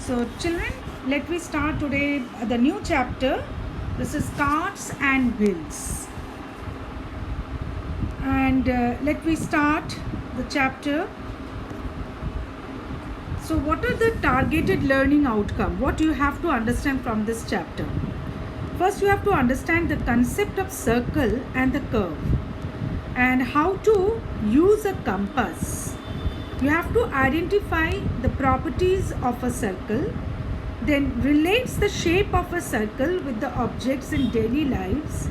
So, children, let me start today the new chapter. This is carts and wheels. And let me start the chapter. So, what are the targeted learning outcome? What you have to understand from this chapter? First, you have to understand the concept of circle and the curve, and how to use a compass. You have to identify the properties of a circle, then relates the shape of a circle with the objects in daily lives,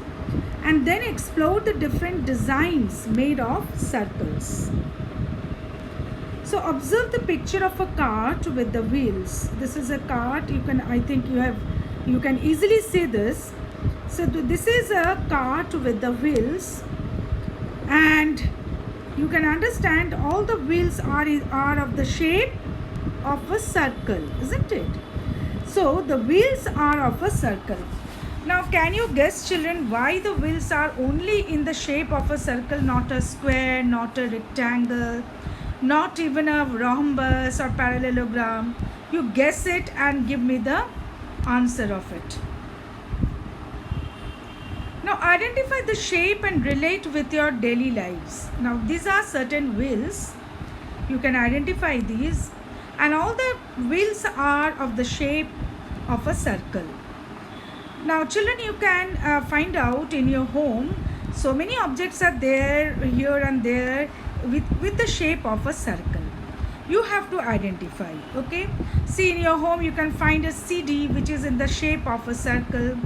and then explore the different designs made of circles. So observe the picture of a cart with the wheels. This is a cart. You can easily see this. So this is a cart with the wheels, and you can understand all the wheels are of the shape of a circle, isn't it? So the wheels are of a circle. Now can you guess, children, why the wheels are only in the shape of a circle, not a square, not a rectangle, not even a rhombus or parallelogram? You guess it and give me the answer of it. Now identify the shape and relate with your daily lives. Now these are certain wheels. You can identify these, and all the wheels are of the shape of a circle. Now children, you can find out in your home, so many objects are there here and there with the shape of a circle. You have to identify, okay? See, in your home you can find a CD which is in the shape of a circle.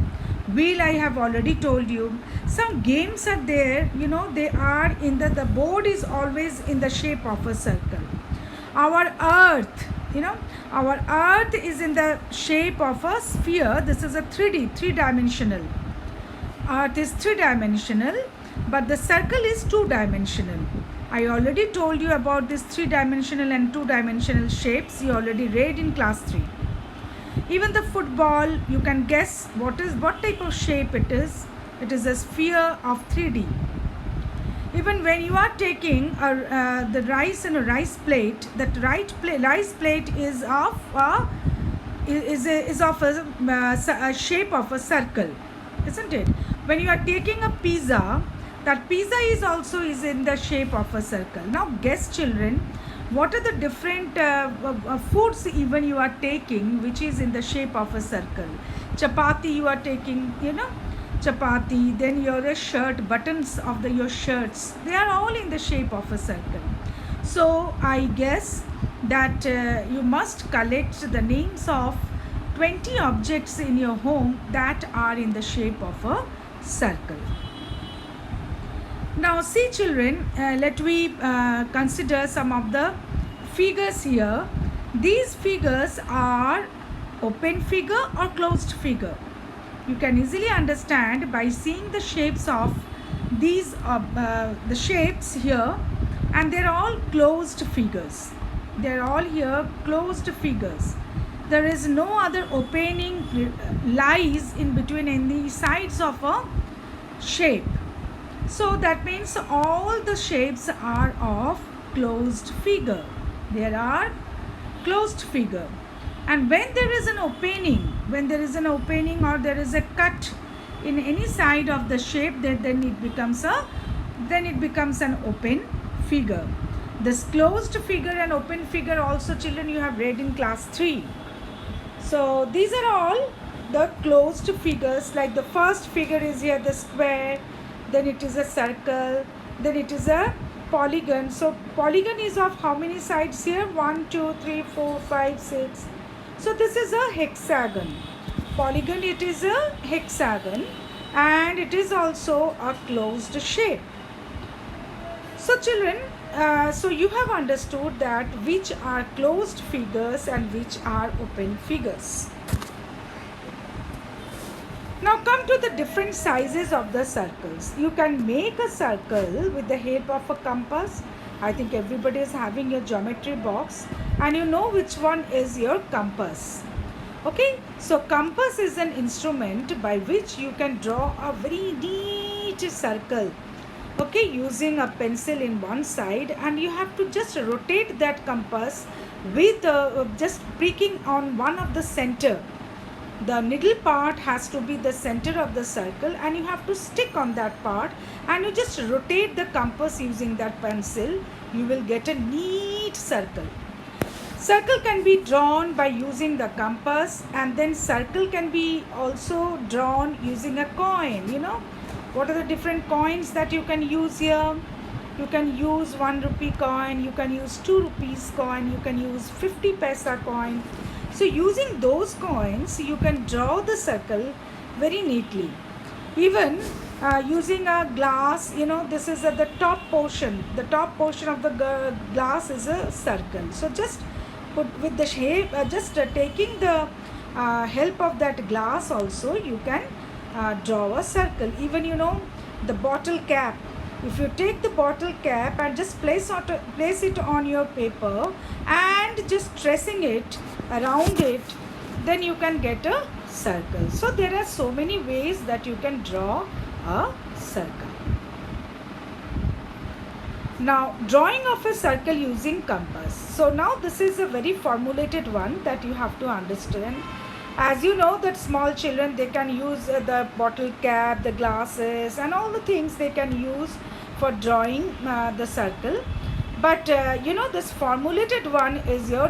Wheel, I have already told you. Some games are there, they are in the board is always in the shape of a circle. Our earth, our earth is in the shape of a sphere. This is a 3D, three-dimensional. Earth is three-dimensional, but the circle is two-dimensional. I already told you about this three-dimensional and two-dimensional shapes. You already read in class 3. Even the football, you can guess what type of shape it is. It is a sphere of 3D. Even when you are taking the rice in a rice plate, that rice plate is of a shape of a circle, isn't it? When you are taking a pizza, that pizza is in the shape of a circle. Now guess, children, what are the different foods even you are taking which is in the shape of a circle? Chapati you are taking, chapati, then your shirt, buttons of your shirts, they are all in the shape of a circle. So I guess that you must collect the names of 20 objects in your home that are in the shape of a circle. Now see, children, let we consider some of the figures here. These figures are open figure or closed figure. You can easily understand by seeing the shapes of these the shapes here, and they're all closed figures. They're all here closed figures. There is no other opening lies in between any sides of a shape. So that means all the shapes are of closed figure. There are closed figure. And when there is an opening, or there is a cut in any side of the shape, then it becomes an open figure. This closed figure and open figure also, children, you have read in class 3. So these are all the closed figures. Like the first figure is here the square, then it is a circle, then it is a polygon. So polygon is of how many sides here? 1, 2, 3, 4, 5, 6. So this is a hexagon. Polygon, it is a hexagon, and it is also a closed shape. So children, so you have understood that which are closed figures and which are open figures. Now come to the different sizes of the circles. You can make a circle with the help of a compass. I think everybody is having a geometry box, and you know which one is your compass. Okay, so compass is an instrument by which you can draw a very neat circle okay, using a pencil in one side, and you have to just rotate that compass with just pricking on one of the center. The needle part has to be the center of the circle, and you have to stick on that part, and you just rotate the compass using that pencil. You will get a neat circle. Circle can be drawn by using the compass, and then circle can be also drawn using a coin. What are the different coins that you can use here? You can use 1 rupee coin, you can use 2 rupees coin, you can use 50 paisa coin. So using those coins, you can draw the circle very neatly. Even using a glass, this is the top portion. The top portion of the glass is a circle. So just put with the shape, just taking the help of that glass also, you can draw a circle. Even the bottle cap, if you take the bottle cap and just place it on your paper and just tracing it around it, then you can get a circle. So there are so many ways that you can draw a circle. Now, drawing of a circle using compass. So now this is a very formulated one that you have to understand. As you know that small children, they can use the bottle cap, the glasses, and all the things they can use for drawing the circle. But this formulated one is your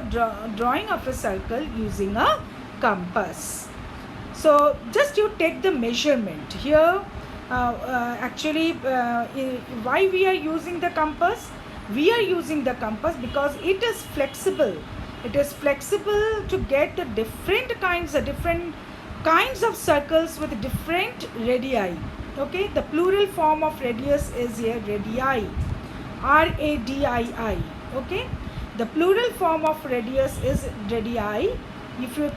drawing of a circle using a compass. So just you take the measurement here. Actually, why we are using the compass? We are using the compass because it is flexible. It is flexible to get the different kinds of circles with different radii. Okay, the plural form of radius is here radii, radii. Okay, the plural form of radius is radii. If you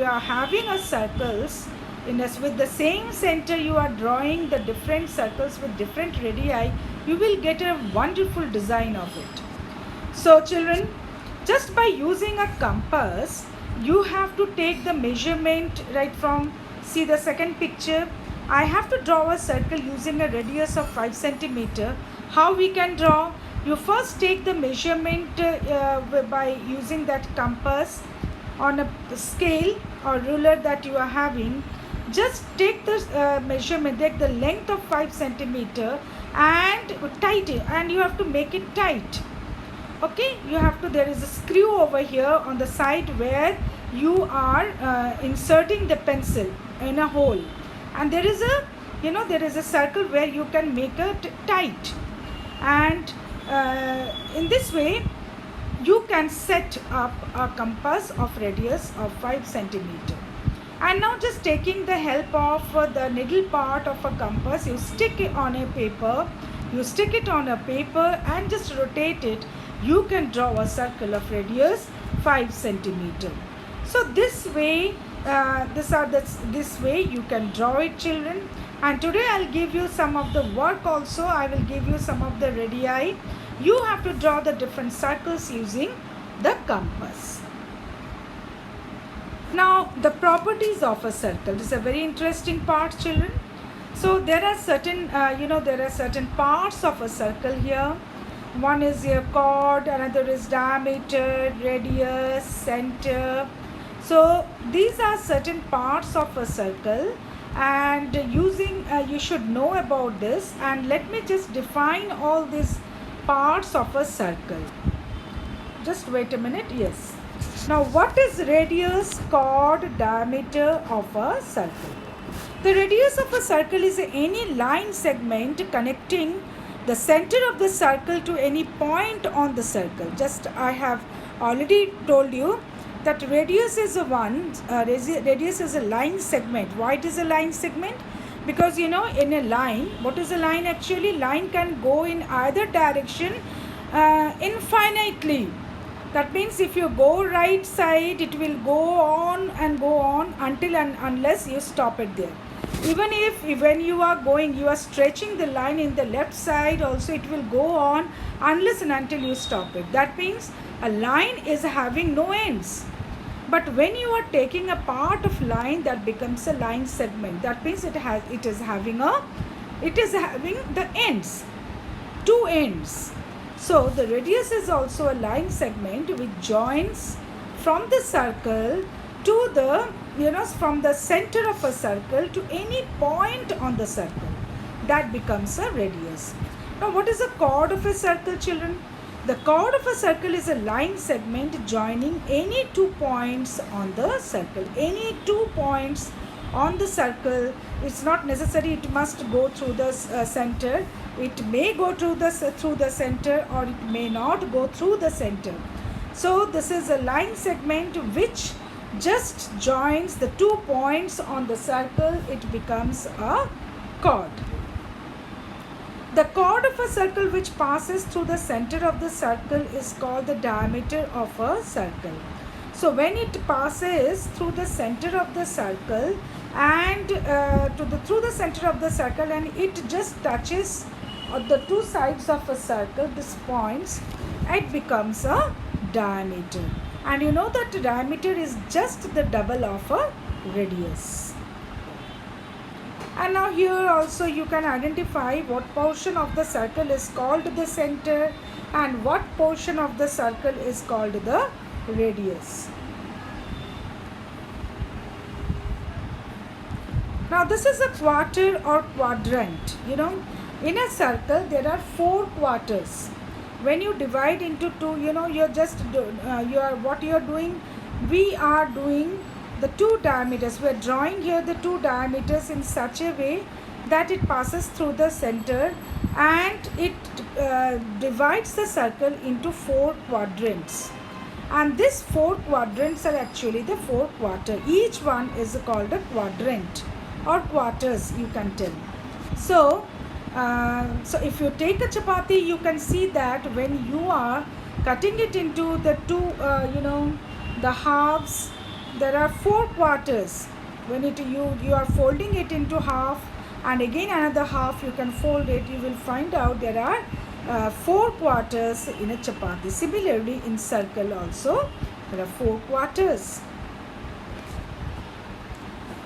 are having a circles with the same center, you are drawing the different circles with different radii, you will get a wonderful design of it. So children, just by using a compass, you have to take the measurement right from, see the second picture. I have to draw a circle using a radius of 5 centimeter. How we can draw? You first take the measurement by using that compass on a scale or ruler that you are having. Just take the measurement, take the length of 5 centimeter and tight it, and you have to make it tight. Okay, there is a screw over here on the side where you are inserting the pencil in a hole, and there is a circle where you can make it tight, and in this way you can set up a compass of radius of 5 centimeter. And now just taking the help of the needle part of a compass, you stick it on a paper, and just rotate it. You can draw a circle of radius 5 centimeter. So this way, this way you can draw it, children. And today I'll give you some of the work also. I will give you some of the radii. You have to draw the different circles using the compass. Now, the properties of a circle. This is a very interesting part, children. So there are certain, parts of a circle here. One is your chord, another is diameter, radius, center. So these are certain parts of a circle, and you should know about this. And let me just define all these parts of a circle. Just wait a minute. Yes. Now, what is radius, chord, diameter of a circle? The radius of a circle is any line segment connecting the center of the circle to any point on the circle. Just I have already told you that radius is radius is a line segment. Why it is a line segment? Because in a line, what is a line actually? Line can go in either direction infinitely. That means if you go right side, it will go on until and unless you stop it there. Even if when you are stretching the line in the left side also, it will go on unless and until you stop it. That means a line is having no ends. But when you are taking a part of line, that becomes a line segment. That means it is having the ends. two ends. So the radius is also a line segment which joins from the circle to the, from the center of a circle to any point on the circle. That becomes a radius. Now what is a chord of a circle, children? The chord of a circle is a line segment joining any 2 points on the circle. Any 2 points on the circle. It's not necessary it must go through the center. It may go through the center, or it may not go through the center. So this is a line segment which just joins the 2 points on the circle. It becomes a chord. The chord of a circle which passes through the center of the circle is called the diameter of a circle. So when it passes through the center of the circle and through the center of the circle, and it just touches the two sides of a circle, these points, it becomes a diameter. And you know that diameter is just the double of a radius. And now here also you can identify what portion of the circle is called the center and what portion of the circle is called the radius. Now this is a quarter or quadrant. In a circle there are 4 quarters. When you divide into 2, we are doing the 2 diameters. We are drawing here the 2 diameters in such a way that it passes through the center and it divides the circle into 4 quadrants. And these 4 quadrants are actually the 4 quarters. Each one is called a quadrant or quarters, you can tell. So if you take a chapati, you can see that when you are cutting it into the 2, the halves, there are 4 quarters. When you are folding it into half and again another half, you can fold it, you will find out there are 4 quarters in a chapati. Similarly in circle also there are 4 quarters.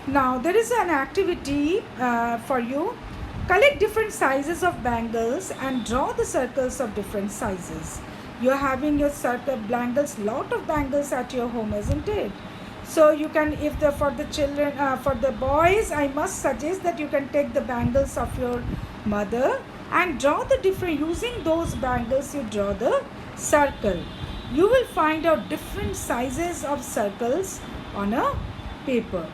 Now there is an activity for you. Collect different sizes of bangles and draw the circles of different sizes. You are having your circle bangles, lot of bangles at your home, isn't it? So you can, for the children, for the boys, I must suggest that you can take the bangles of your mother and draw the different, using those bangles you draw the circle. You will find out different sizes of circles on a paper.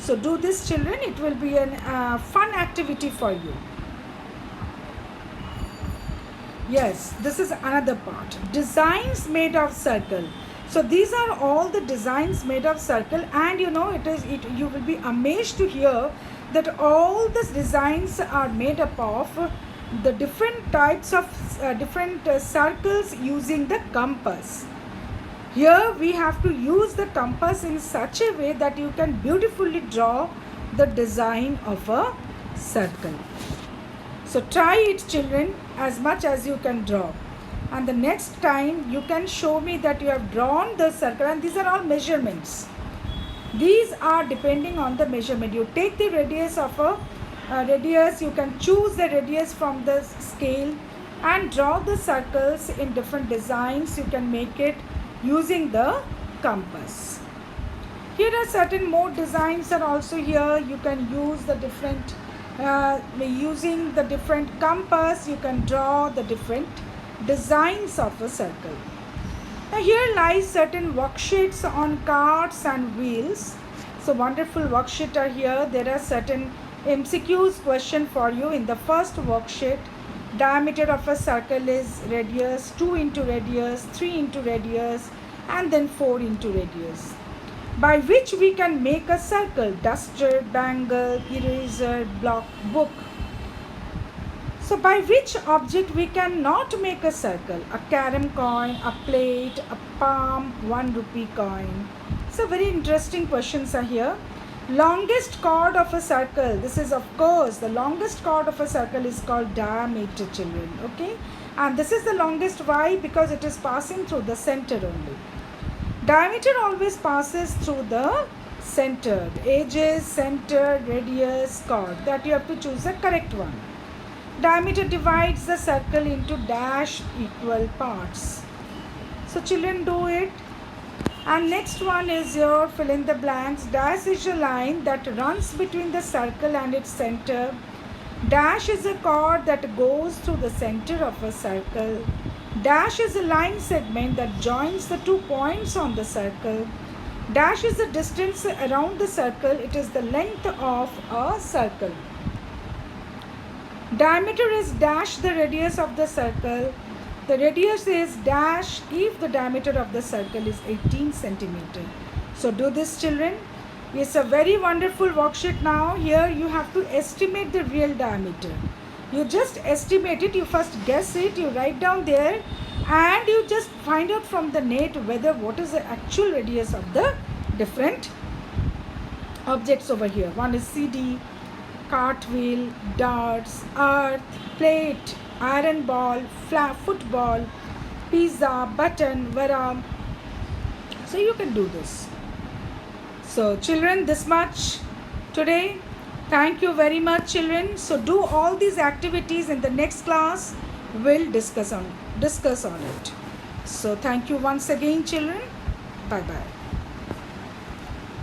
So do this, children. It will be a fun activity for you. Yes, this is another part. Designs made of circle. So these are all the designs made of circle, and you will be amazed to hear that all these designs are made up of the different types of different circles using the compass. Here we have to use the compass in such a way that you can beautifully draw the design of a circle. So try it, children, as much as you can draw. And the next time you can show me that you have drawn the circle, and these are all measurements. These are depending on the measurement. You take the radius of a radius, you can choose the radius from the scale and draw the circles in different designs. You can make it using the compass. Here are certain more designs are also here. You can use the different, using the different compass, you can draw the different designs of a circle. Now here lies certain worksheets on cards and wheels. So wonderful worksheet are here. There are certain MCQs question for you. In the first worksheet, diameter of a circle is radius, 2 into radius, 3 into radius, and then 4 into radius. By which we can make a circle: duster, bangle, eraser, block, book. So by which object we cannot make a circle? A carom coin, a plate, a palm, 1 rupee coin. So very interesting questions are here. Longest chord of a circle. This is, of course, the longest chord of a circle is called diameter, children. Okay, and this is the longest. Why? Because it is passing through the center only. Diameter always passes through the center. Edges, center, radius, chord. That you have to choose the correct one. Diameter divides the circle into dash equal parts. So children, do it. And next one is your fill in the blanks. Dash is a line that runs between the circle and its center. Dash is a chord that goes through the center of a circle. Dash is a line segment that joins the 2 points on the circle. Dash is the distance around the circle. It is the length of a circle. Diameter is dash the radius of the circle. The radius is dash if the diameter of the circle is 18 centimeter. So do this, children. It's a very wonderful worksheet now. Here you have to estimate the real diameter. You just estimate it, you first guess it, you write down there, and you just find out from the net whether what is the actual radius of the different objects over here. One is CD, cartwheel, darts, earth, plate, iron ball, football, pizza, button, vara. So you can do this. So children, this much today. Thank you very much, children. So do all these activities in the next class. We'll discuss on it. So thank you once again, children. Bye bye.